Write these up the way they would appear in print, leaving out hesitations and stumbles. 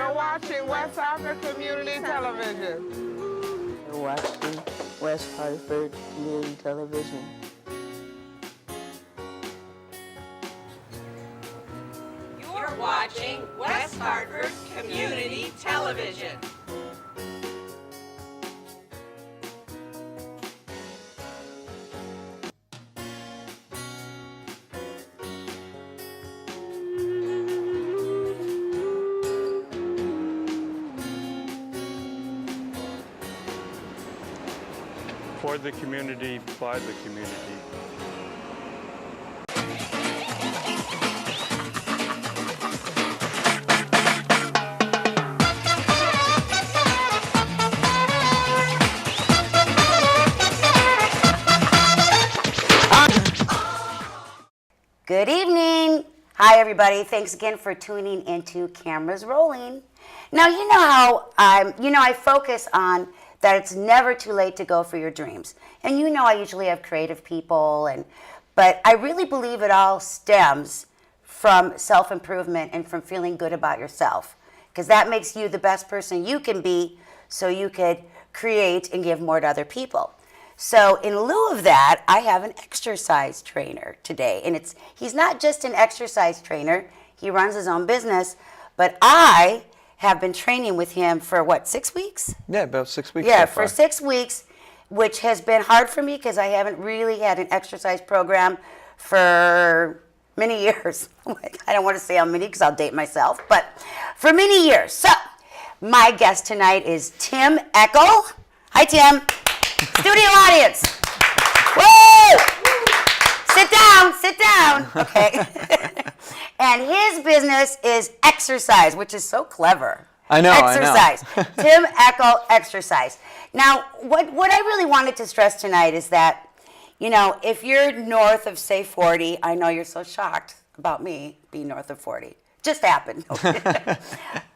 You're watching West Hartford Community Television. You're watching West Hartford Community Television. You're watching West Hartford Community Television. For the community, by the community. Good evening. Hi, everybody. Thanks again for tuning into Cameras Rolling. Now, you know how I focus on that it's never too late to go for your dreams. And you know I usually have creative people, but I really believe it all stems from self-improvement and from feeling good about yourself, because that makes you the best person you can be so you could create and give more to other people. So in lieu of that, I have an exercise trainer today. And he's not just an exercise trainer, he runs his own business, but I have been training with him for 6 weeks? Yeah, about 6 weeks. Yeah, so far. for 6 weeks, which has been hard for me because I haven't really had an exercise program for many years. I don't want to say how many because I'll date myself, but for many years. So my guest tonight is Tim Eckel. Hi, Tim. Studio audience. Woo! Sit down. Okay. And his business is exercise, which is so clever. I know. Exercise. Tim Eckel, exercise. Now, what I really wanted to stress tonight is that, if you're north of, say, 40, I know you're so shocked about me being north of 40. Just happened.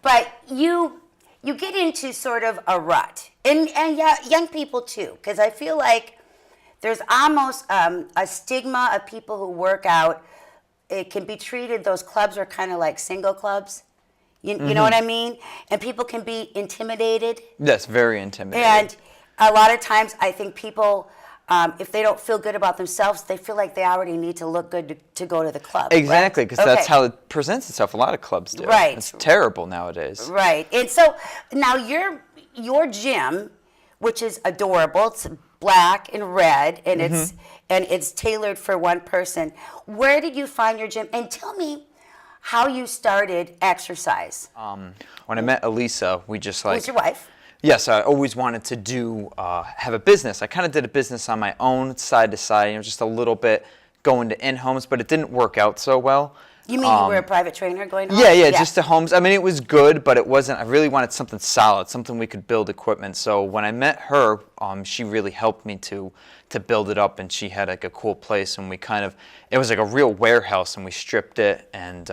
But you get into sort of a rut. And yeah, young people too, because I feel like there's almost a stigma of people who work out. It can be treated, those clubs are kind of like single clubs. You know what I mean? And people can be intimidated. Yes, very intimidated. And a lot of times I think people, if they don't feel good about themselves, they feel like they already need to look good to go to the club. Exactly, because that's how it presents itself. A lot of clubs do. Right. It's terrible nowadays. Right. And so now your gym, which is adorable, it's black and red, and it's tailored for one person. Where did you find your gym? And tell me how you started exercise. When I met Elisa, we just Who's your wife? Yes, I always wanted to have a business. I kind of did a business on my own, side to side, just a little bit going to in-homes, but it didn't work out so well. You mean you were a private trainer going to homes? Yeah, just to homes. I mean, it was good, but it wasn't. I really wanted something solid, something we could build equipment. So when I met her, she really helped me to build it up, and she had like a cool place, and it was like a real warehouse, and we stripped it and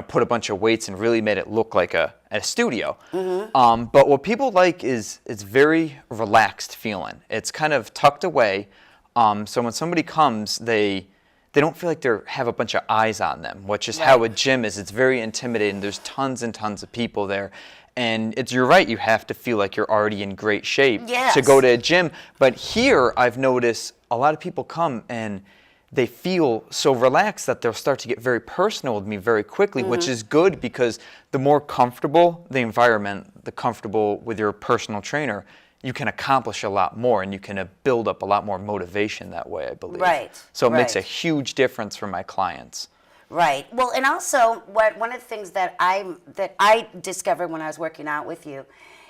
put a bunch of weights and really made it look like a studio. But what people like is it's very relaxed feeling. It's kind of tucked away, so when somebody comes, they don't feel like they have a bunch of eyes on them, which is how a gym is. It's very intimidating. There's tons and tons of people there. And you're right, you have to feel like you're already in great shape to go to a gym. But here, I've noticed a lot of people come and they feel so relaxed that they'll start to get very personal with me very quickly, which is good because the more comfortable the environment, the comfortable with your personal trainer, you can accomplish a lot more, and you can build up a lot more motivation that way, I believe. Right. So it makes a huge difference for my clients. Right. Well, and also, one of the things that I discovered when I was working out with you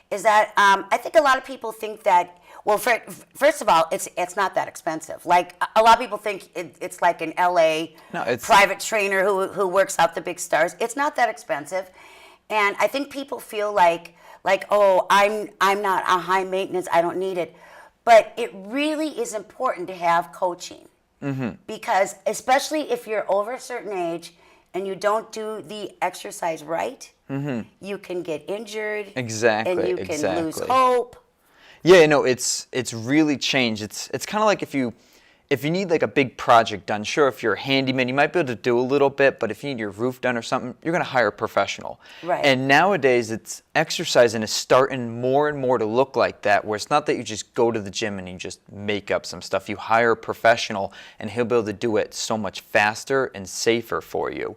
is that I think a lot of people think that, well, first of all, it's not that expensive. Like, a lot of people think it's like an LA private trainer who works out the big stars. It's not that expensive. And I think people feel like, oh, I'm not a high maintenance, I don't need it. But it really is important to have coaching. Because especially if you're over a certain age and you don't do the exercise right, you can get injured. Exactly. And you can lose hope. Yeah, it's really changed. It's kind of like if if you need like a big project done, sure, if you're a handyman, you might be able to do a little bit, but if you need your roof done or something, you're going to hire a professional. Right. And nowadays, it's exercising is starting more and more to look like that, where it's not that you just go to the gym and you just make up some stuff. You hire a professional, and he'll be able to do it so much faster and safer for you.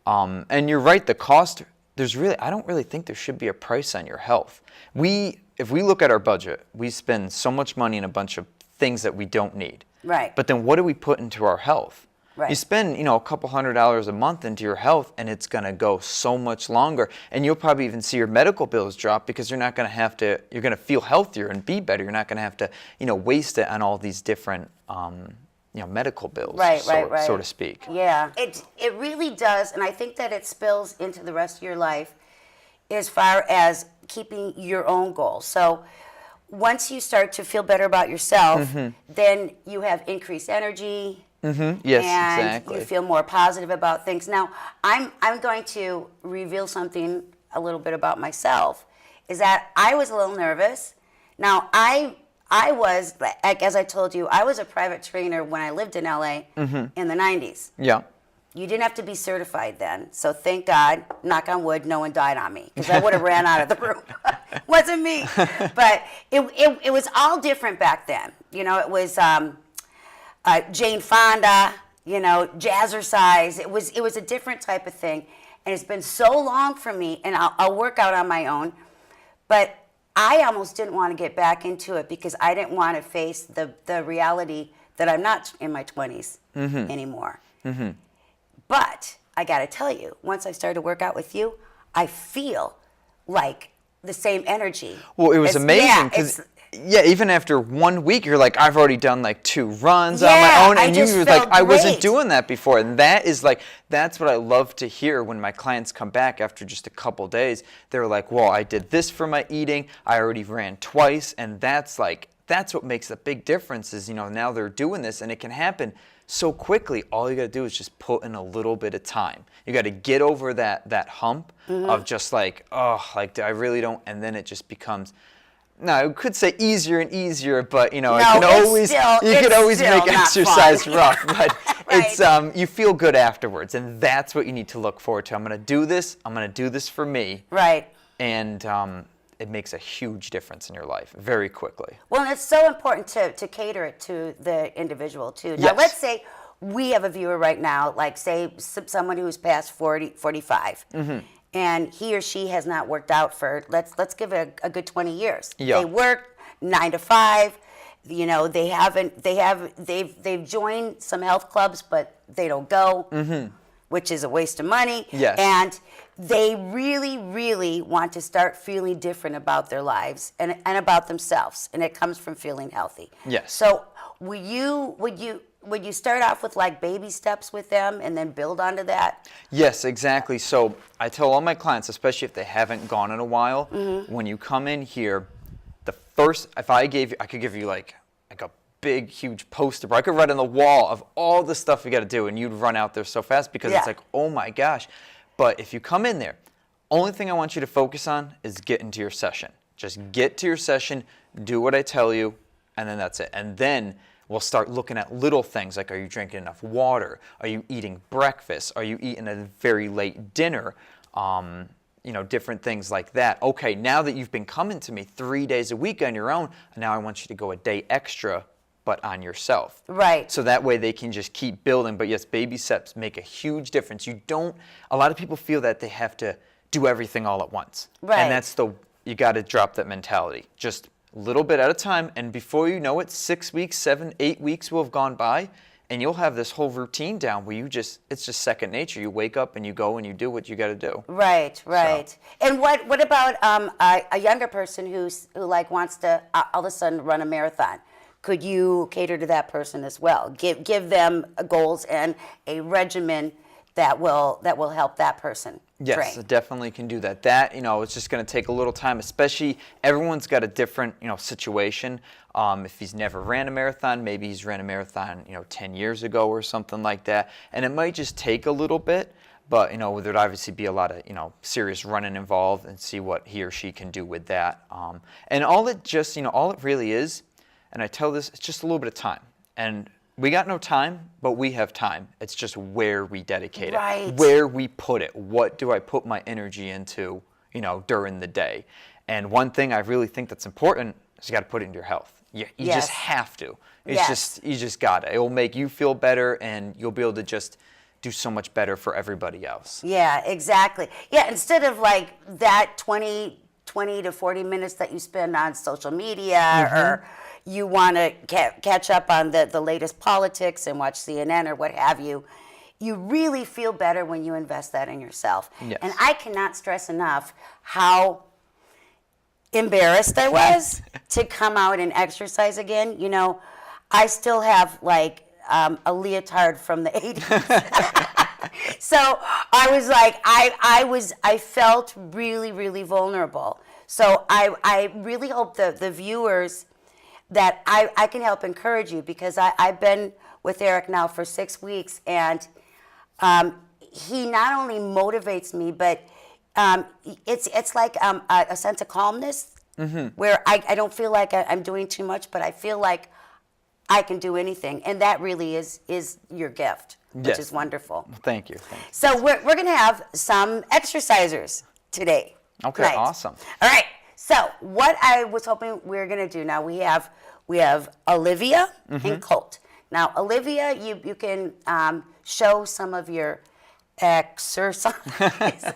And you're right, the cost, I don't really think there should be a price on your health. If we look at our budget, we spend so much money in a bunch of things that we don't need. Right. But then what do we put into our health? Right. You spend, a couple $100s a month into your health, and it's going to go so much longer. And you'll probably even see your medical bills drop because you're not going to have to, you're going to feel healthier and be better. You're not going to have to, waste it on all these different, medical bills, right. so to speak. Yeah, it really does, and I think that it spills into the rest of your life as far as keeping your own goals. So once you start to feel better about yourself, then you have increased energy. Yes, and exactly. you feel more positive about things. Now, I'm going to reveal something a little bit about myself, is that I was a little nervous. Now, I was, like, as I told you, I was a private trainer when I lived in LA in the 90s. Yeah. You didn't have to be certified then, so thank God, knock on wood, no one died on me, because I would have ran out of the room. Wasn't me. But it was all different back then. It was Jane Fonda, jazzercise. It was a different type of thing, and it's been so long for me, and I'll work out on my own, but I almost didn't want to get back into it because I didn't want to face the reality that I'm not in my 20s anymore. But I got to tell you, once I started to work out with you, I feel like the same energy. Well, it was amazing because, even after 1 week, you're like, I've already done like 2 runs on my own. And you were like, I wasn't doing that before. And that is like, that's what I love to hear when my clients come back after just a couple days. They're like, well, I did this for my eating. I already ran twice. And that's what makes a big difference is, now they're doing this and it can happen so quickly. All you got to do is just put in a little bit of time. You got to get over that hump of just like, I really don't, and then it just becomes, I could say easier and easier, but you can always make exercise rough, but it's you feel good afterwards, and that's what you need to look forward to. I'm going to do this for me. Right. And it makes a huge difference in your life very quickly. Well, and it's so important to cater it to the individual, too. Now, let's say we have a viewer right now, like, say, someone who's past 40, 45, and he or she has not worked out for, let's give it a good 20 years. Yeah. They work 9 to 5. They've joined some health clubs, but they don't go, which is a waste of money. Yes. And they really, really want to start feeling different about their lives and about themselves, and it comes from feeling healthy. Yes. So would you start off with like baby steps with them and then build onto that? Yes, exactly. So I tell all my clients, especially if they haven't gone in a while, when you come in here, I could give you like a big, huge poster, but I could write on the wall of all the stuff you got to do, and you'd run out there so fast because it's like, oh my gosh. But if you come in there, only thing I want you to focus on is get into your session. Just get to your session, do what I tell you, and then that's it. And then we'll start looking at little things like, are you drinking enough water? Are you eating breakfast? Are you eating a very late dinner? Different things like that. Okay, now that you've been coming to me 3 days a week on your own, now I want you to go a day extra, but on yourself. Right. So that way they can just keep building. But yes, baby steps make a huge difference. A lot of people feel that they have to do everything all at once. Right. And you got to drop that mentality. Just a little bit at a time. And before you know it, 6 weeks, 7, 8 weeks will have gone by. And you'll have this whole routine down where it's just second nature. You wake up and you go and you do what you got to do. Right. So. And what about a younger person who wants to all of a sudden run a marathon? Could you cater to that person as well? Give them goals and a regimen that will help that person Yes, train. I definitely can do that. That, it's just going to take a little time, especially everyone's got a different, situation. If he's never ran a marathon, maybe he's ran a marathon, 10 years ago or something like that. And it might just take a little bit, but, there'd obviously be a lot of, serious running involved, and see what he or she can do with that. And all it really is, and I tell this, it's just a little bit of time. And we got no time, but we have time. It's just where we dedicate Right. it, where we put it. What do I put my energy into, during the day? And one thing I really think that's important is you got to put it into your health. You Yes. just have to. Yes. You just got it. It will make you feel better, and you'll be able to just do so much better for everybody else. Yeah, exactly. Yeah, instead of like that 20 to 40 minutes that you spend on social media, or you want to catch up on the latest politics and watch CNN or what have you, you really feel better when you invest that in yourself. Yes. And I cannot stress enough how embarrassed I was to come out and exercise again. I still have like a leotard from the 80s. So I was like, I felt really, really vulnerable. So I really hope the viewers that I can help encourage you, because I've been with Eric now for 6 weeks, and he not only motivates me, but it's like a sense of calmness, where I don't feel like I'm doing too much, but I feel like I can do anything, and that really is your gift, which Yes. is wonderful. Thank you. So we're going to have some exercisers today. Okay, tonight. awesome. All right. So what I was hoping we were going to do now, we have Olivia and Colt. Now, Olivia, you can show some of your exercise.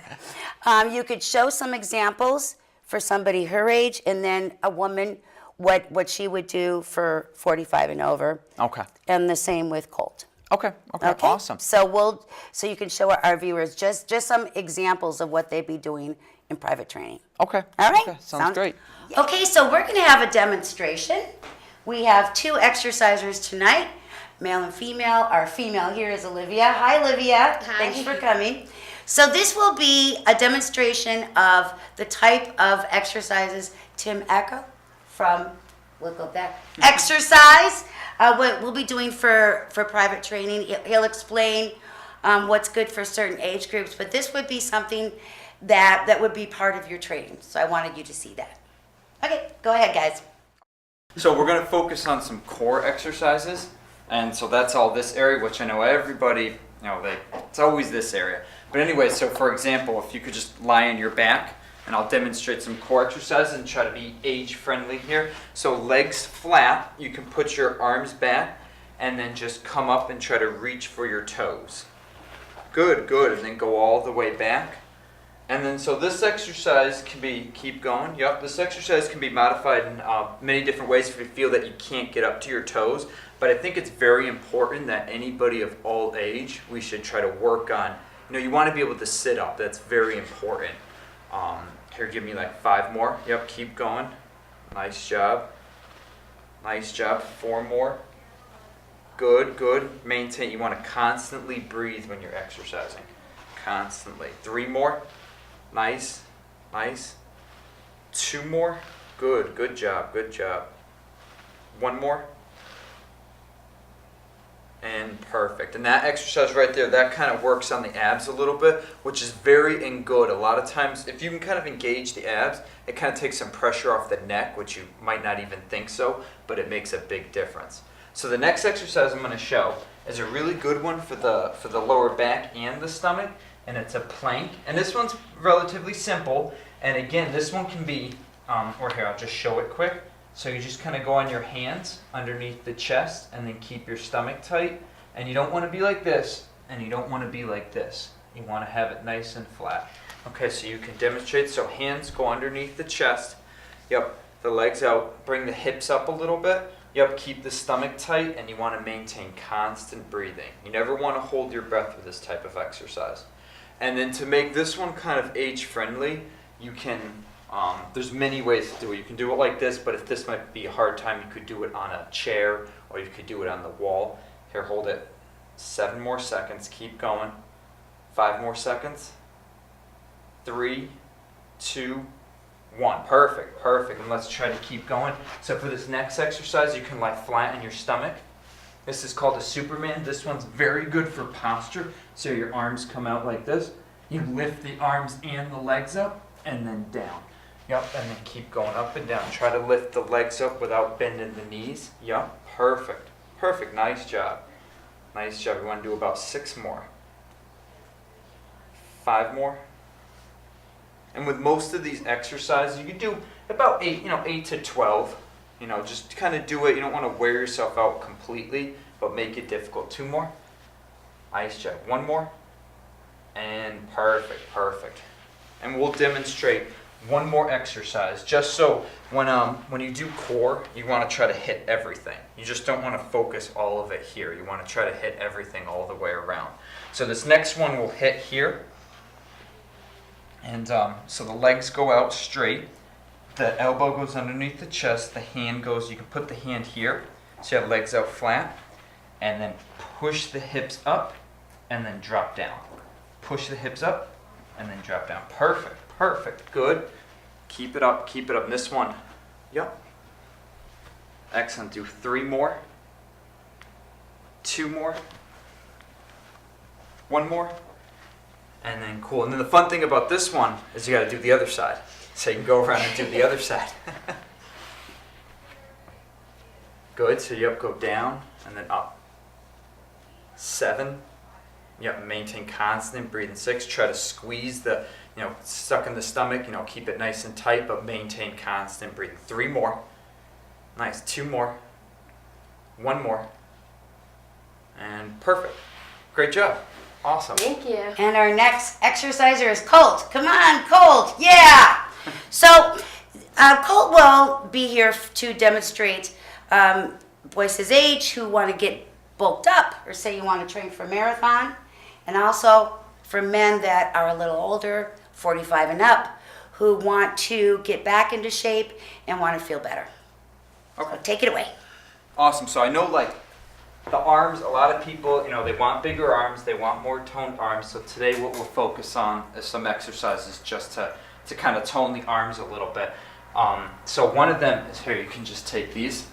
You could show some examples for somebody her age, and then a woman what she would do for 45 and over. Okay. And the same with Colt. Okay. Awesome. So you can show our viewers just some examples of what they'd be doing in private training. Okay. All right. Okay. Sounds great. Okay, so we're going to have a demonstration. We have 2 exercisers tonight, male and female. Our female here is Olivia. Hi, Olivia. Hi. Thanks for coming. So this will be a demonstration of the type of exercises Tim Eckel from, look up that, exercise, what we'll be doing for private training. He'll explain what's good for certain age groups, but this would be something that would be part of your training. So I wanted you to see that. Okay, go ahead, guys. So we're going to focus on some core exercises, and so that's all this area, which I know everybody, it's always this area. But anyway, so for example, if you could just lie on your back, and I'll demonstrate some core exercises and try to be age-friendly here. So legs flat, you can put your arms back, and then just come up and try to reach for your toes. Good, and then go all the way back. And then, so this exercise can be, keep going, this exercise can be modified in many different ways if you feel that you can't get up to your toes. But I think it's very important that anybody of all age, we should try to work on, you want to be able to sit up. That's very important. Here, give me like 5 more. Yep, keep going. Nice job. 4 more. Good. Maintain. You want to constantly breathe when you're exercising. Constantly. 3 more. Nice. 2 more. Good job. 1 more. And perfect. And that exercise right there, that kind of works on the abs a little bit, which is very good. A lot of times, if you can kind of engage the abs, it kind of takes some pressure off the neck, which you might not even think so, but it makes a big difference. So the next exercise I'm going to show is a really good one for the lower back and the stomach, and it's a plank. And this one's relatively simple. And again, this one can be, or here, I'll just show it quick. So you just kind of go on your hands underneath the chest and then keep your stomach tight. And you don't want to be like this, and you don't want to be like this. You want to have it nice and flat. Okay, so you can demonstrate. So hands go underneath the chest. Yep, the legs out. Bring the hips up a little bit. Yep, keep the stomach tight, and you want to maintain constant breathing. You never want to hold your breath with this type of exercise. And then to make this one kind of age-friendly, you can... there's many ways to do it. You can do it like this, but if this might be a hard time, you could do it on a chair, or you could do it on the wall. Here, hold it. 7 more seconds. Keep going. 5 more seconds. 3, 2, 1. Perfect. And let's try to keep going. So for this next exercise, you can lie flat in your stomach. This is called a Superman. This one's very good for posture. So your arms come out like this. You lift the arms and the legs up, and then down. Yep, and then keep going up and down. Try to lift the legs up without bending the knees. Yep, perfect. perfect. Nice job. Nice job. We want to do about 6 more. 5 more. And with most of these exercises, you can do about 8 to 12. Just kind of do it. You don't want to wear yourself out completely, but make it difficult. 2 more. Nice job. 1 more. And perfect, perfect. And we'll demonstrate one more exercise, just so when you do core, you want to try to hit everything. You just don't want to focus all of it here. You want to try to hit everything all the way around. So this next one will hit here. And so the legs go out straight. The elbow goes underneath the chest. The hand goes, you can put the hand here. So you have legs out flat. And then push the hips up and then drop down. Push the hips up and then drop down. Perfect, perfect, good. Keep it up, keep it up. And this one, yep. Excellent, do 3 more. 2 more. 1 more. And then cool. And then the fun thing about this one is you gotta do the other side. So you can go around and do the other side. Good, so you go down and then up. 7. Yep, maintain constant breathing. 6, try to squeeze the, stuck in the stomach, keep it nice and tight, but maintain constant breathing. 3 more. Nice, 2 more. 1 more. And perfect. Great job. Awesome. Thank you. And our next exerciser is Colt. Come on, Colt. Yeah. So Colt will be here to demonstrate boys his age who want to get bulked up, or say you want to train for a marathon, and also for men that are a little older, 45 and up, who want to get back into shape and want to feel better. Okay. So take it away. Awesome. So I know the arms, a lot of people, they want bigger arms, they want more toned arms. So today what we'll focus on is some exercises just to kind of tone the arms a little bit. So one of them is here, you can just take these.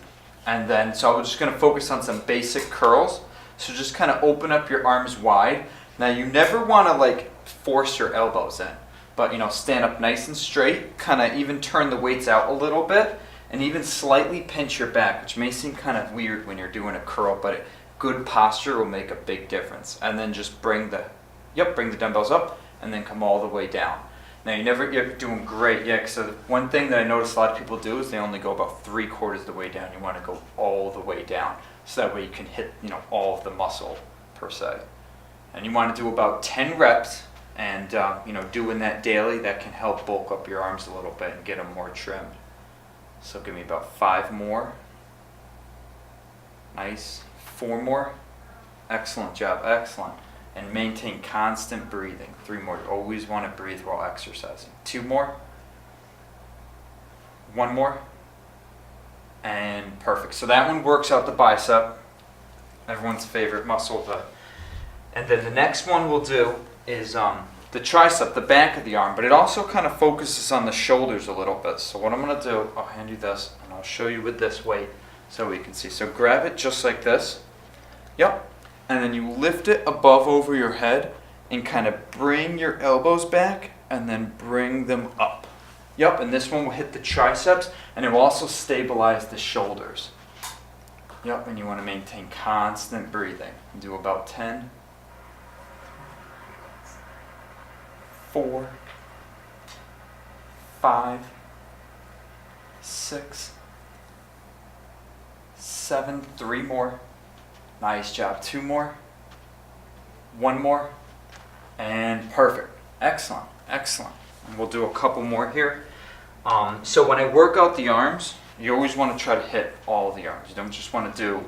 And then, so I'm just going to focus on some basic curls. So just kind of open up your arms wide. Now you never want to force your elbows in, but stand up nice and straight, kind of even turn the weights out a little bit, and even slightly pinch your back, which may seem kind of weird when you're doing a curl, but good posture will make a big difference. And then just bring the dumbbells up, and then come all the way down. Now you're doing great, yeah. So the one thing that I notice a lot of people do is they only go about 3/4 of the way down. You want to go all the way down, so that way you can hit all of the muscle per se. And you want to do about 10 reps, and doing that daily, that can help bulk up your arms a little bit and get them more trimmed. So give me about 5 more. Nice. 4 more. Excellent job. Excellent. And maintain constant breathing. 3 more. You always want to breathe while exercising. 2 more. 1 more. And perfect. So that one works out the bicep. Everyone's favorite muscle. And then the next one we'll do is the tricep, the back of the arm. But it also kind of focuses on the shoulders a little bit. So what I'm going to do, I'll hand you this, and I'll show you with this weight so we can see. So grab it just like this. Yep. And then you lift it above over your head and kind of bring your elbows back and then bring them up. Yep, and this one will hit the triceps and it will also stabilize the shoulders. Yep, and you want to maintain constant breathing. Do about 10. 4. 5. 6. 7. 3 more. Nice job. 2 more. 1 more. And perfect. Excellent. Excellent. And we'll do a couple more here. So when I work out the arms, you always want to try to hit all the arms. You don't just want to do,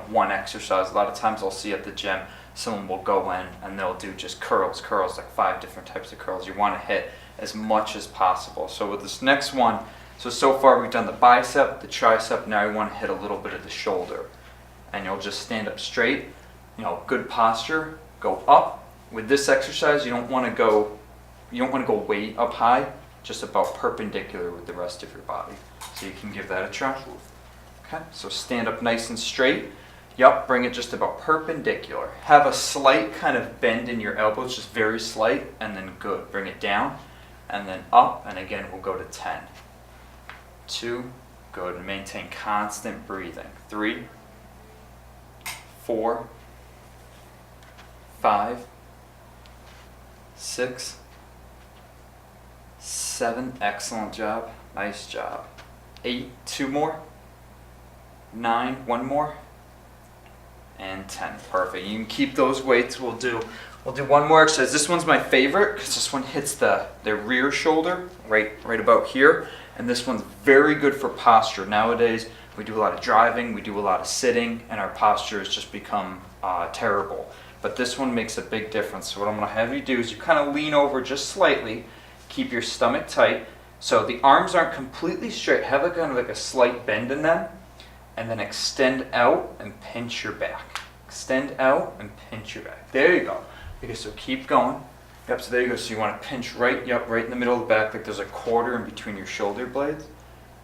one exercise. A lot of times I'll see at the gym, someone will go in and they'll do just curls, like 5 different types of curls. You want to hit as much as possible. So with this next one, so far we've done the bicep, the tricep, now you want to hit a little bit of the shoulder. And you'll just stand up straight, good posture, go up. With this exercise, you don't want to go way up high, just about perpendicular with the rest of your body. So you can give that a try. Okay, so stand up nice and straight. Yup, bring it just about perpendicular. Have a slight kind of bend in your elbows, just very slight, and then good. Bring it down, and then up, and again, we'll go to 10. 2, good, and maintain constant breathing. 3, 4, 5, 6, 7. Excellent job. Nice job. 8. 2 more. 9. 1 more. And 10. Perfect. You can keep those weights. We'll do one more exercise. This one's my favorite because this one hits the rear shoulder right about here. And this one's very good for posture. Nowadays, we do a lot of driving, we do a lot of sitting, and our posture has just become terrible. But this one makes a big difference. So what I'm going to have you do is you kind of lean over just slightly, keep your stomach tight. So the arms aren't completely straight. Have a kind of like a slight bend in them. And then extend out and pinch your back. Extend out and pinch your back. There you go. Okay, so keep going. Yep, so there you go. So you want to pinch right in the middle of the back, like there's a quarter in between your shoulder blades.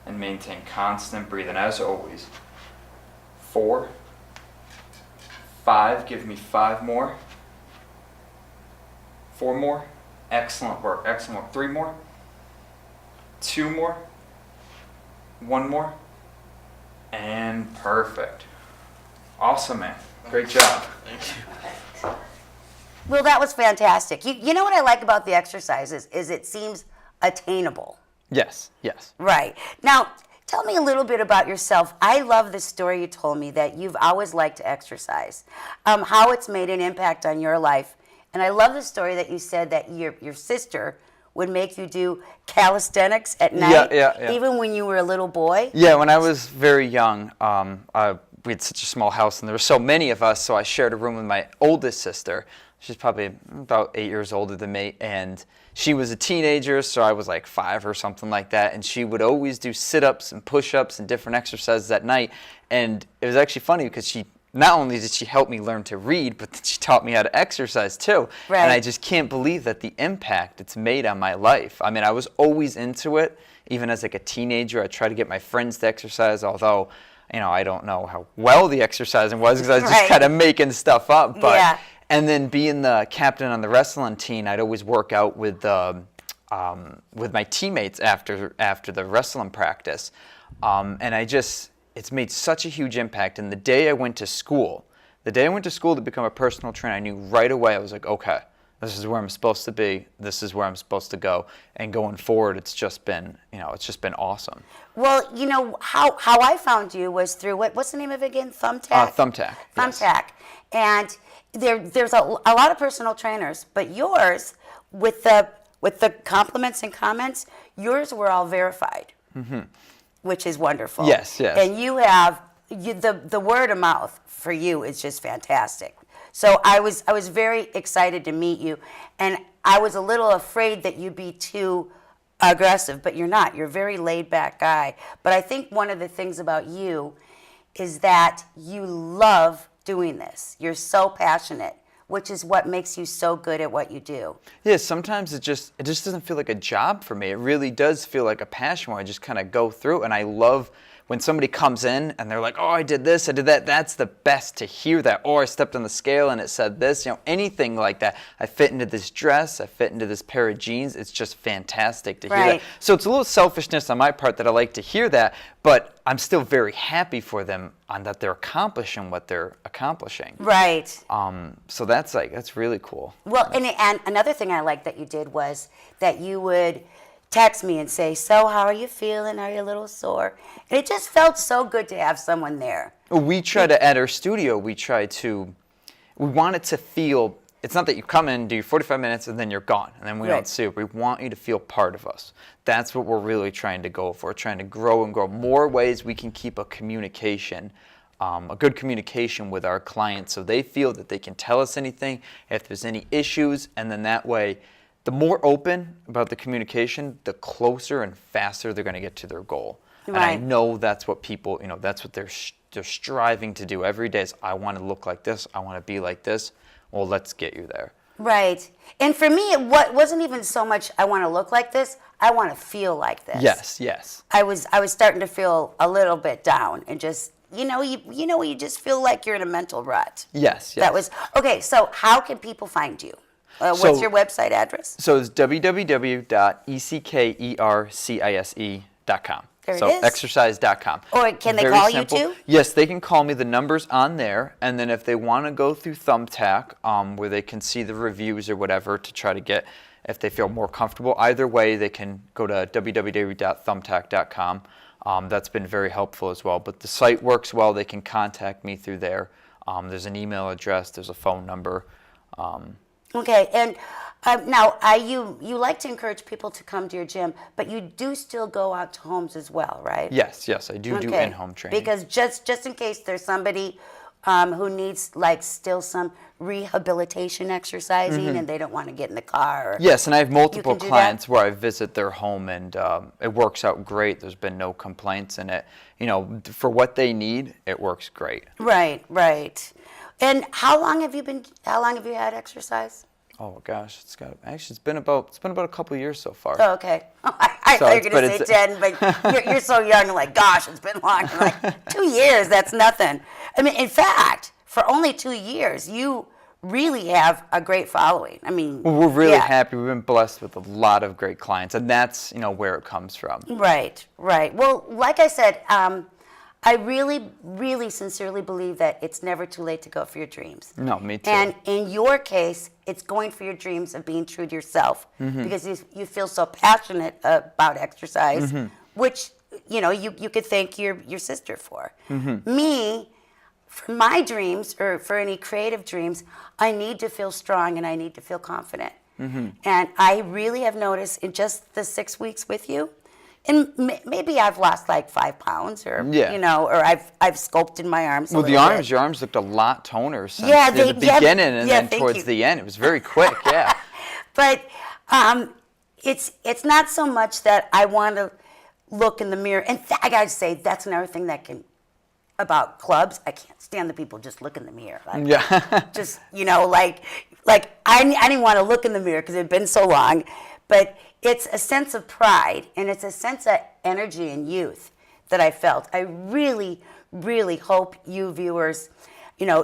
And maintain constant breathing as always. 4, 5, give me 5 more. 4 more. Excellent work, excellent work. 3 more. 2 more. 1 more. And perfect. Awesome, man. Great job. Thank you. Well, that was fantastic. You know what I like about the exercises is it seems attainable. Yes, yes. Right. Now, tell me a little bit about yourself. I love the story you told me that you've always liked to exercise, how it's made an impact on your life. And I love the story that you said that your sister would make you do calisthenics at night, yeah. even when you were a little boy? Yeah, when I was very young, we had such a small house and there were so many of us, so I shared a room with my oldest sister. She's probably about 8 years older than me, and she was a teenager, so I was like 5 or something like that, and she would always do sit-ups and push-ups and different exercises at night, and it was actually funny because she not only did she help me learn to read, but she taught me how to exercise too. Right. And I just can't believe that the impact it's made on my life. I mean, I was always into it. Even as like a teenager, I tried to get my friends to exercise, although, you know, I don't know how well the exercising was because I was just kind of making stuff up. But, yeah. And then being the captain on the wrestling team, I'd always work out with my teammates after the wrestling practice. And it's made such a huge impact. And the day I went to school to become a personal trainer, I knew right away, I was like, okay, this is where I'm supposed to be. This is where I'm supposed to go. And going forward, it's just been awesome. Well, you know, how I found you was through, what's the name of it again? Thumbtack? Thumbtack. Thumbtack. Yes. And there's a lot of personal trainers, but yours, with the compliments and comments, yours were all verified. Mm-hmm. Which is wonderful. Yes, yes. And you have the word of mouth for you is just fantastic. So I was very excited to meet you, and I was a little afraid that you'd be too aggressive, but you're not. You're a very laid back guy. But I think one of the things about you is that you love doing this. You're so passionate, which is what makes you so good at what you do. Yeah, sometimes it just doesn't feel like a job for me. It really does feel like a passion where I just kind of go through, and I love when somebody comes in and they're like, oh, I did this, I did that. That's the best to hear that. Or I stepped on the scale and it said this, anything like that. I fit into this dress, I fit into this pair of jeans. It's just fantastic to hear that. So it's a little selfishness on my part that I like to hear that, but I'm still very happy for them on that they're accomplishing what they're accomplishing. Right. So that's really cool. Well, and another thing I liked that you did was that you would text me and say, so how are you feeling? Are you a little sore? And it just felt so good to have someone there. We try to, at our studio, we want it to feel, it's not that you come in, do your 45 minutes, and then you're gone, and then we don't see it. We want you to feel part of us. That's what we're really trying to go for, trying to grow and grow. More ways we can keep a communication, a good communication with our clients so they feel that they can tell us anything, if there's any issues, and then that way, the more open about the communication, the closer and faster they're going to get to their goal. Right. And I know that's what people, that's what they're striving to do every day is, I want to look like this, I want to be like this. Well, let's get you there. Right. And for me, it wasn't even so much I want to look like this, I want to feel like this. Yes, yes. I was starting to feel a little bit down and just, you just feel like you're in a mental rut. Yes, yes. That was, okay, so how can people find you? What's your website address? So it's www.eckercise.com. There So it is. exercise.com. Or can they Very call simple. you too? Yes, they can call me. The number's on there. And then if they want to go through Thumbtack, where they can see the reviews or whatever to try to get, if they feel more comfortable, either way, they can go to www.thumbtack.com. That's been very helpful as well. But the site works well. They can contact me through there. There's an email address. There's a phone number. Okay, and now you like to encourage people to come to your gym, but you do still go out to homes as well, right? Yes, I do Okay, in-home training. Because just in case there's somebody who needs like still some rehabilitation exercising and they don't want to get in the car. Or Yes, and I have multiple can do clients where I visit their home, and it works out great. There's been no complaints, and for what they need, it works great. Right. And how long have you had exercise? Oh gosh, it's been about a couple of years so far. Oh, okay. I thought you were going to say 10, but you're so young. Like, gosh, it's been long. I'm like, 2 years, that's nothing. I mean, in fact, for only 2 years, you really have a great following. I mean, Well, we're really happy. We've been blessed with a lot of great clients, and that's where it comes from. Right. Well, like I said, I really, really sincerely believe that it's never too late to go for your dreams. No, me too. And in your case, it's going for your dreams of being true to yourself because you feel so passionate about exercise, which you could thank your sister for. Me, for my dreams or for any creative dreams, I need to feel strong and I need to feel confident. And I really have noticed in just the 6 weeks with you, and maybe I've lost like 5 pounds, or or I've sculpted my arms. Well, your arms looked a lot toner since the beginning, and then towards the end, it was very quick. Yeah. But it's not so much that I want to look in the mirror, and I gotta say that's another thing about clubs. I can't stand the people just look in the mirror. Like, just like I didn't want to look in the mirror because it had been so long, but it's a sense of pride and it's a sense of energy and youth that I felt. I really, really hope you viewers,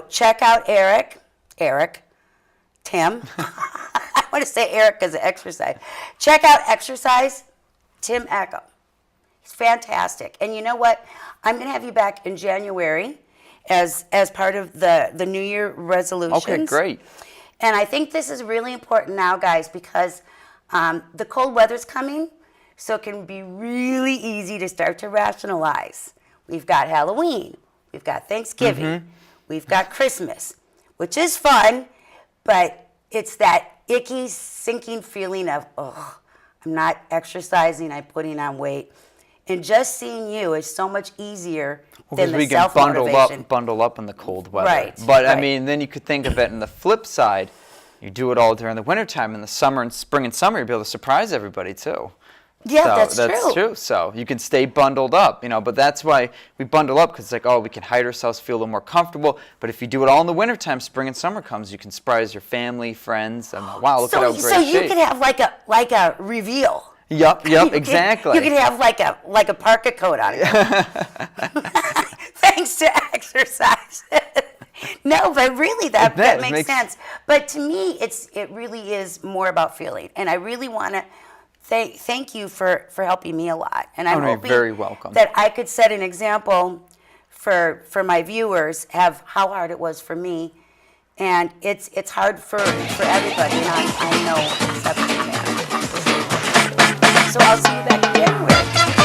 check out Eric, Tim. I want to say Eric because of exercise. Check out Exercise, Tim Eckel. He's fantastic. And you know what? I'm going to have you back in January as part of the New Year resolutions. Okay, great. And I think this is really important now, guys, because the cold weather's coming, so it can be really easy to start to rationalize. We've got Halloween, we've got Thanksgiving, we've got Christmas, which is fun, but it's that icky, sinking feeling of, oh, I'm not exercising, I'm putting on weight. And just seeing you is so much easier than the self-motivation. We can bundle up in the cold weather. Right. But I mean, then you could think of it in the flip side. You do it all during the wintertime. In the summer and spring and summer, you'll be able to surprise everybody too. Yeah, so that's true. So you can stay bundled up, But that's why we bundle up, because it's like, we can hide ourselves, feel a little more comfortable. But if you do it all in the wintertime, spring and summer comes, you can surprise your family, friends, and wow, look at how great So you shape. could have like a reveal. Yep, exactly. You could have like a parka coat on. Thanks to exercise. No, but really that makes sense. But to me, it really is more about feeling, and I really want to thank you for helping me a lot. And I'm hoping you're very welcome. that I could set an example for my viewers of how hard it was for me, and it's hard for everybody, and I know except for that. So I'll see you back in January.